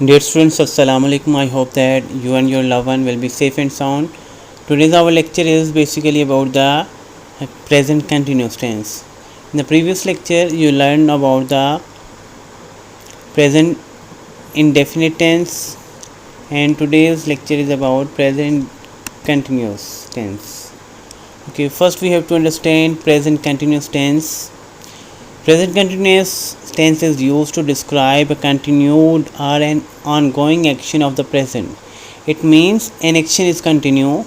Dear students, Assalamu alaikum. I hope that you and your loved one will be safe and sound. Today's our lecture is basically about the present continuous tense. In the previous lecture, you learned about the present indefinite tense, and today's lecture is about present continuous tense. Okay, first we have to understand present continuous tense. Present continuous tense is used to describe a continued or an ongoing action of the present. It means an action is continue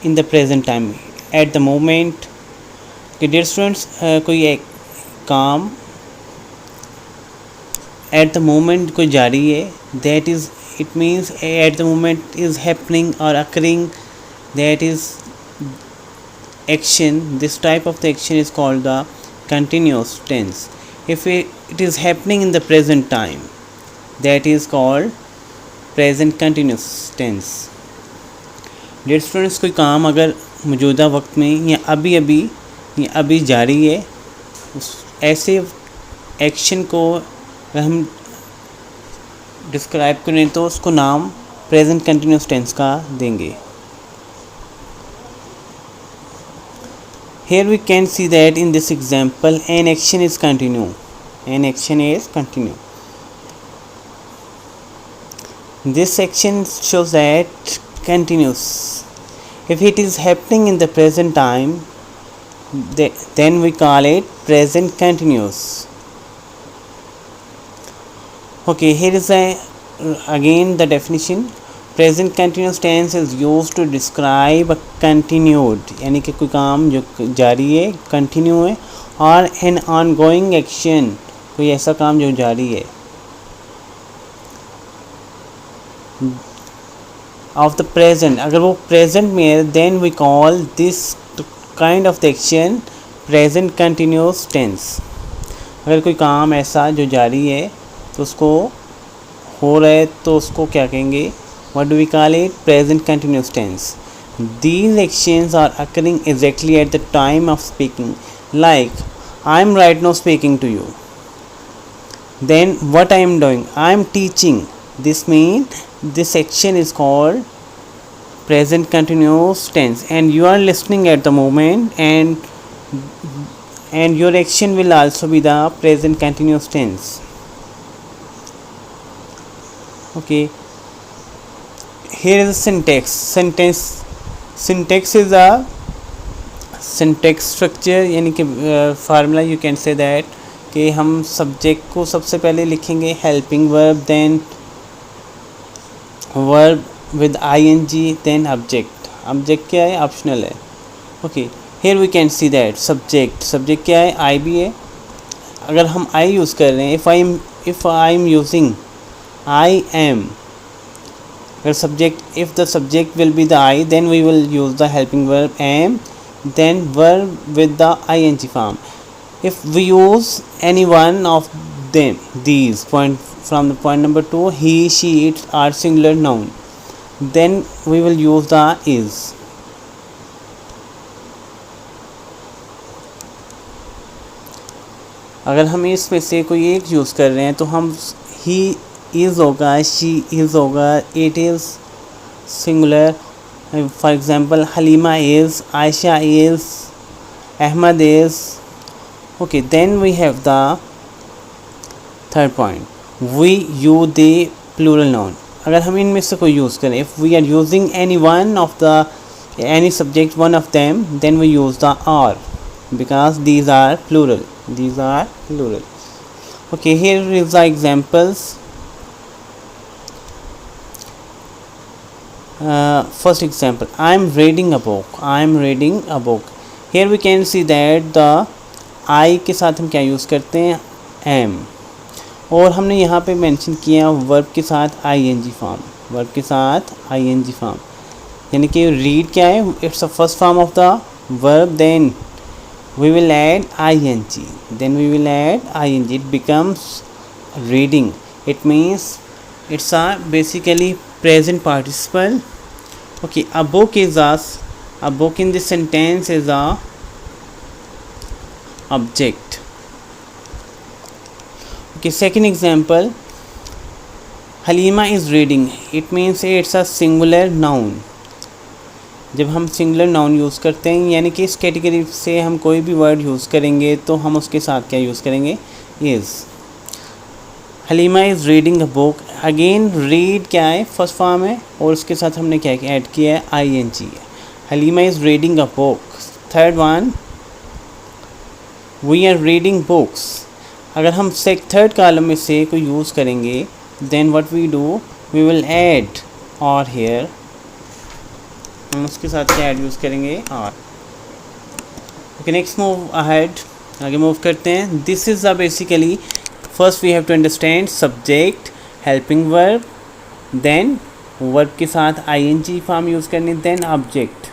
in the present time at the moment. Okay, dear students, कोई एक काम at the moment कोई जारी है, that is it means at the moment is happening or occurring, that is action. This type of the action is called the continuous tense. If it is happening in the present time, that is called present continuous tense. Dear students, कोई काम अगर मौजूदा वक्त में या अभी जारी है, उस ऐसे एक्शन को अगर हम डिस्क्राइब करें तो उसको नाम प्रेजेंट कंटिन्यूस टेंस का देंगे. Here we can see that in this example an action is continue. An action is continue. This action shows that continuous. If it is happening in the present time, then we call it present continuous. Okay, here is again the definition. Present continuous tense is used to describe a continued, यानी कि कोई काम जो जारी है, continue है, और an ongoing action, कोई ऐसा काम जो जारी है, of the present. अगर वो present में है, then we call this kind of the action present continuous tense. अगर कोई काम ऐसा जो जारी है तो उसको हो रहा है तो उसको क्या कहेंगे? What do we call it? Present continuous tense. These actions are occurring exactly at the time of speaking. Like, I am right now speaking to you. Then what I am doing? I am teaching. This means this action is called present continuous tense, and you are listening at the moment, and your action will also be the present continuous tense. Okay. Here is a syntax. Syntax is a syntax structure, यानी कि formula you can say that कि हम subject को सबसे पहले लिखेंगे helping verb, then verb with ING, then object. Object क्या है? ऑप्शनल है. Okay, here we can see that subject क्या है? आई भी है. अगर हम आई यूज़ कर रहे हैं, if I am using I am, if the subject will be the I, then we will use the helping verb am, then verb with the ing form. If we use any one of these from the point number 2, he, she, it are singular noun, then we will use the is. अगर हम इसमें से कोई एक use कर रहे हैं तो हम he is होगा, she is होगा, it is singular. For example, Halima is, Aisha is, Ahmad is. Okay, then we have the third point, we, you, they, plural noun. अगर हम इनमें से कोई यूज़ करें, if we are using any subject, one of them, then we use the are, because these are plural. Okay, here is the examples. First example, I am reading a book. Here we can see that the I के साथ हम क्या use करते हैं? am. और हमने यहाँ पे मेंशन किया वर्ब के साथ ing फॉर्म. यानी कि read क्या है? It's the first form of the verb, then we will add ing, it becomes reading. It means it's a basically present participle. Okay, a book in this sentence is a object. Okay, second example, Halima is reading, it means it's a singular noun. जब हम singular noun use करते हैं यानी कि इस category से हम कोई भी वर्ड यूज़ करेंगे तो हम उसके साथ क्या यूज़ करेंगे, is. Halima is reading a book, again read क्या है, फर्स्ट फॉर्म है और उसके साथ हमने क्या ऐड किया है, ING। Halima is reading a book. Third one, we are reading books. अगर हम थर्ड कॉलम में से कोई यूज़ करेंगे then what we do, we will add और हेयर, हम उसके साथ क्या ऐड यूज़ करेंगे, और। ओके, नेक्स्ट मूव अहेड, आगे मूव करते हैं। This is a basically first we have to understand subject, helping verb, then verb के साथ ING फॉर्म यूज़ करनी, then object.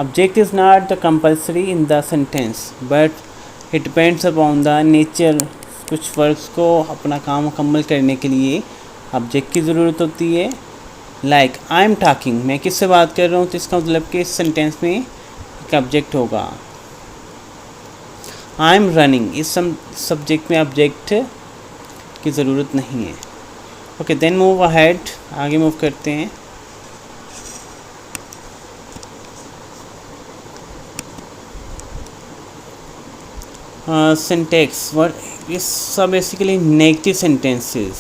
Object is not the compulsory in the sentence but it depends upon the nature. कुछ verbs को अपना काम मुकम्मल करने के लिए ऑब्जेक्ट की ज़रूरत होती है। लाइक आई एम टॉकिंग, मैं किससे बात कर रहा हूँ, तो इसका मतलब कि इस सेंटेंस में एक ऑब्जेक्ट होगा। आई एम रनिंग, इस सब्जेक्ट में ऑब्जेक्ट की ज़रूरत नहीं है। ओके, देन मूव अहेड, आगे मूव करते हैं। Syntax, what is basically negative sentences,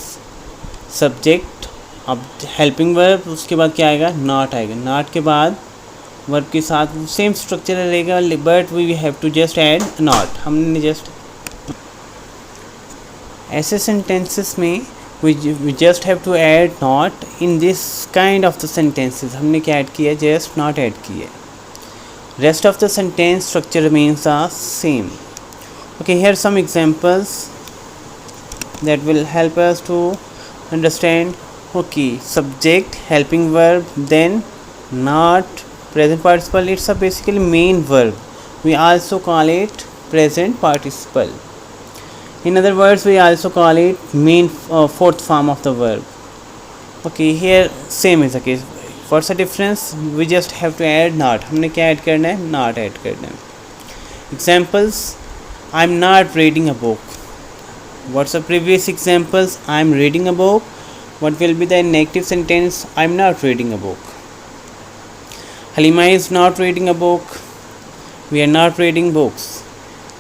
subject, अब हेल्पिंग वर्ब, उसके बाद क्या आएगा, नॉट आएगा। नॉट के बाद वर्ब के साथ सेम स्ट्रक्चर रहेगा but we have to just add not. हमने जस्ट ऐसे सेंटेंसेस में we just have to add not. In this kind of the sentences हमने क्या ऐड किया, जस्ट नॉट ऐड किया। Rest of the sentence structure remains the same. Okay, here are some examples that will help us to understand. Okay, subject, helping verb, then not, present participle, it's a basically main verb, we also call it present participle. In other words, we also call it main fourth form of the verb. Okay, here same is the case. What's the difference, we just have to add not, हमने क्या add करना है, not add करना है। Examples, I'm not reading a book. What's the previous examples, I'm reading a book, what will be the negative sentence, I'm not reading a book. Halima is not reading a book, we are not reading books.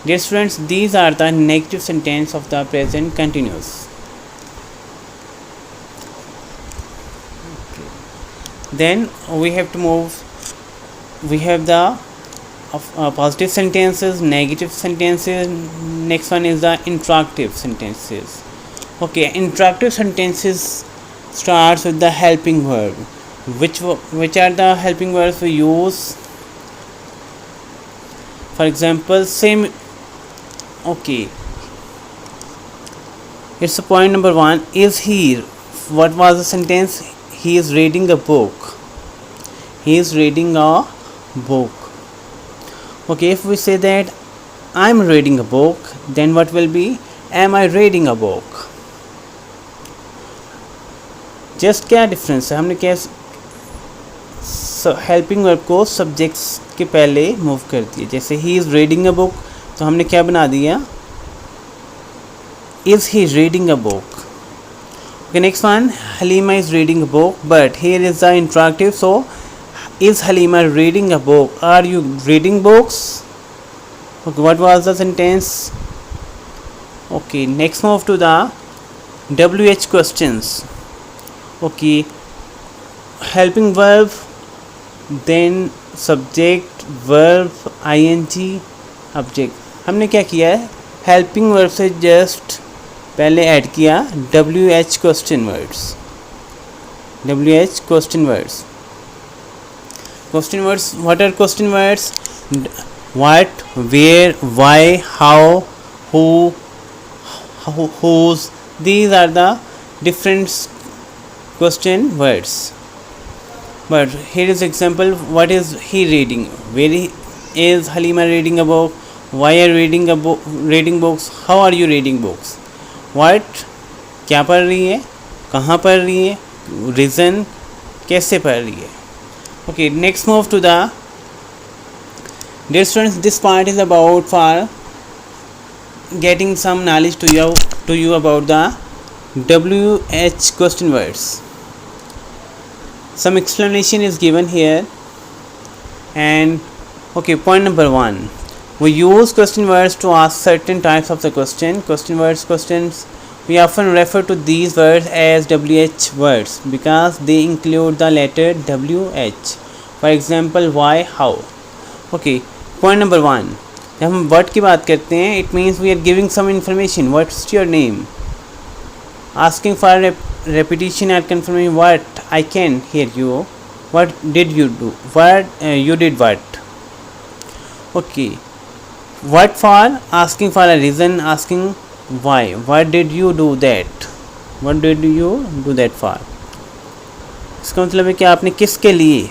Dear students, these are the negative sentence of the present continuous. Then we have to move, we have the positive sentences, negative sentences. Next one is the interactive sentences. Okay, interactive sentences starts with the helping verb. Which are the helping verbs we use? For example, same. Okay, it's a point number 1 is here. What was the sentence, he is reading a book, he is reading a book. Okay, if we say that I'm reading a book, then what will be, am I reading a book? Just क्या difference है, हमने क्या helping verb को subjects के पहले move कर दिया। जैसे he is reading a book तो हमने क्या बना दिया, is he reading a book. Okay, next one, Halima is reading a book, but here is the interactive, so is Halima reading a book, are you reading books? Okay, what was the sentence? Okay, next move to the WH questions. Okay, helping verb, then subject, verb, ING, object. हमने क्या किया है, helping verb से just पहले add किया WH question words. WH question words. Question words, what are question words? What, where, why, how, who, whose, these are the different question words. But here is example, what is he reading, where is Halima reading a book, why are reading a book, reading books, how are you reading books. What, क्या पढ़ रही है, कहाँ पढ़ रही है, reason, कैसे पढ़ रही है। Okay, next move to the, dear students, this part is about for getting some knowledge to you about the WH question words. Some explanation is given here. And okay, point number 1, we use question words to ask certain types of the question. Questions, we often refer to these words as WH words because they include the letter WH. For example, why, how. Okay, point number 1, जब हम word की बात करते हैं, it means we are giving some information. What's your name? Asking for repetition or confirming what I can hear you. What did you do? What you did what? Okay. What for? Asking for a reason. Asking why. What did you do that? What did you do that for? इसका मतलब है कि आपने किसके लिए.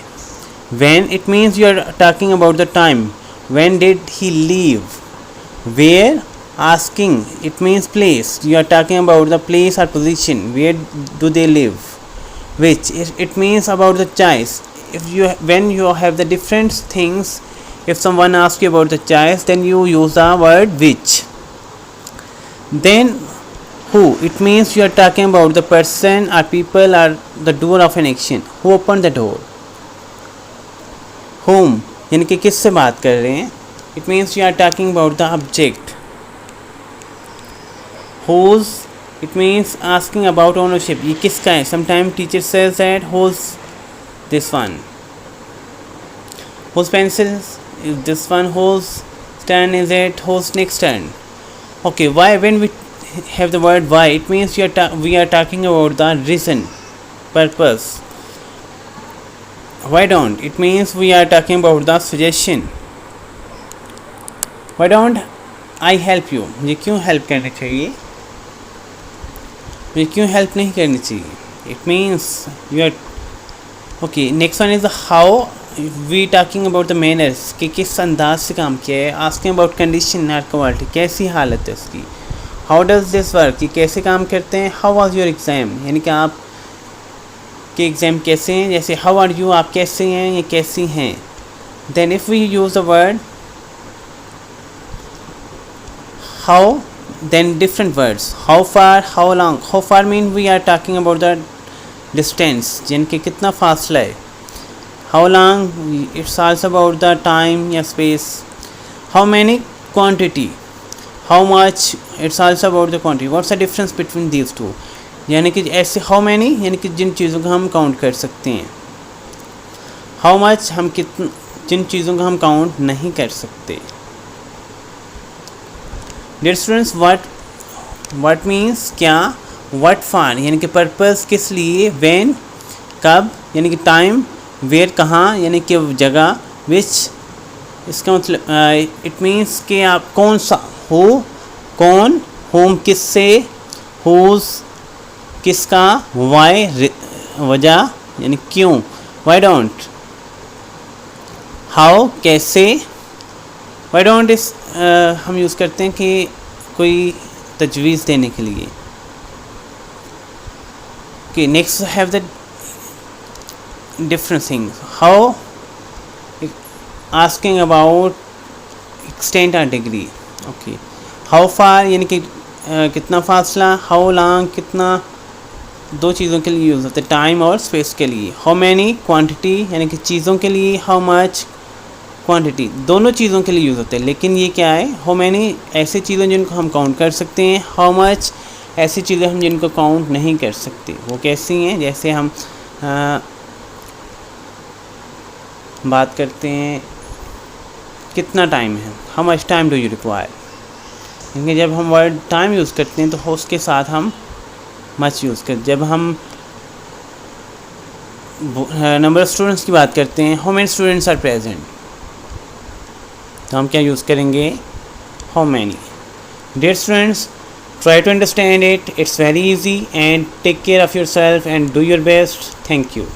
When, it means you are talking about the time. When did he leave? Where? Asking, it means place. You are talking about the place or position. Where do they live? Which, it means about the choice. When you have the different things, if someone asks you about the choice, then you use the word which. Then who, it means you are talking about the person or people or the doer of an action. Who opened the door? Whom, यानी कि किससे बात कर रहे हैं. It means you are talking about the object. Whose, it means asking about ownership. ये किसका है. Sometimes teacher says that whose this one. Whose pencil is this one. Whose turn is it. Whose next turn. Okay, why, when we have the word why, it means we are talking about the reason, purpose. Why don't, it means we are talking about the suggestion. Why don't I help you, मुझे क्यों help करनी चाहिए, मुझे क्यों help नहीं करनी चाहिए. It means you are okay. Next one is the how. We talking about the manners, कि किस अंदाज से काम किया है. Asking about condition or quality, कैसी हालत है उसकी. How does this work, कि कैसे काम करते हैं. How was your exam, यानी कि आप के एग्ज़ाम कैसे हैं. जैसे how are you, आप कैसे हैं या कैसी हैं. Then if we use the word how, then different words. How far, how long. How far mean we are talking about the distance, जिनके कितना फासला है. How long, it's also about the time या space. How many, quantity. How much, it's also about the quantity. What's the difference between these two, यानी कि ऐसे how many, यानी कि जिन चीज़ों को हम काउंट कर सकते हैं. How much, हम जिन चीज़ों को हम काउंट नहीं कर सकते. Dear students, what means क्या. What for, यानी कि पर्पस, किस लिए. When, कब, यानी कि टाइम. Where, कहाँ, यानी कि जगह. Which, इसका मतलब इट मीन्स कि आप कौन सा. Who, कौन. Whom, किससे. Whose, किसका. Why, वजह, यानी क्यों. Why don't, how, कैसे. Why don't इस हम यूज़ करते हैं कि कोई तजवीज़ देने के लिए. Okay, next have the different things. How, asking about extent or degree. Okay, how far, यानी कि कितना फासला. How long, कितना. दो चीज़ों के लिए यूज़ होते हैं, टाइम और स्पेस के लिए. How many, क्वांटिटी, यानी कि चीज़ों के लिए. How much, क्वांटिटी, दोनों चीज़ों के लिए यूज़ होते हैं. लेकिन ये क्या है. How many, ऐसी चीज़ें जिनको हम काउंट कर सकते हैं. How much, ऐसी चीज़ें हम जिनको काउंट नहीं कर सकते. वो कैसी हैं, जैसे हम बात करते हैं कितना टाइम है. How much time do you require. क्योंकि जब हम वर्ड टाइम यूज़ करते हैं तो उसके साथ हम मच यूज़ करते. जब हम नंबर ऑफ़ स्टूडेंट्स की बात करते हैं, how many students are present, तो हम क्या यूज़ करेंगे. How many. Dear students, try to understand it. It's very easy and take care of yourself and do your best. Thank you.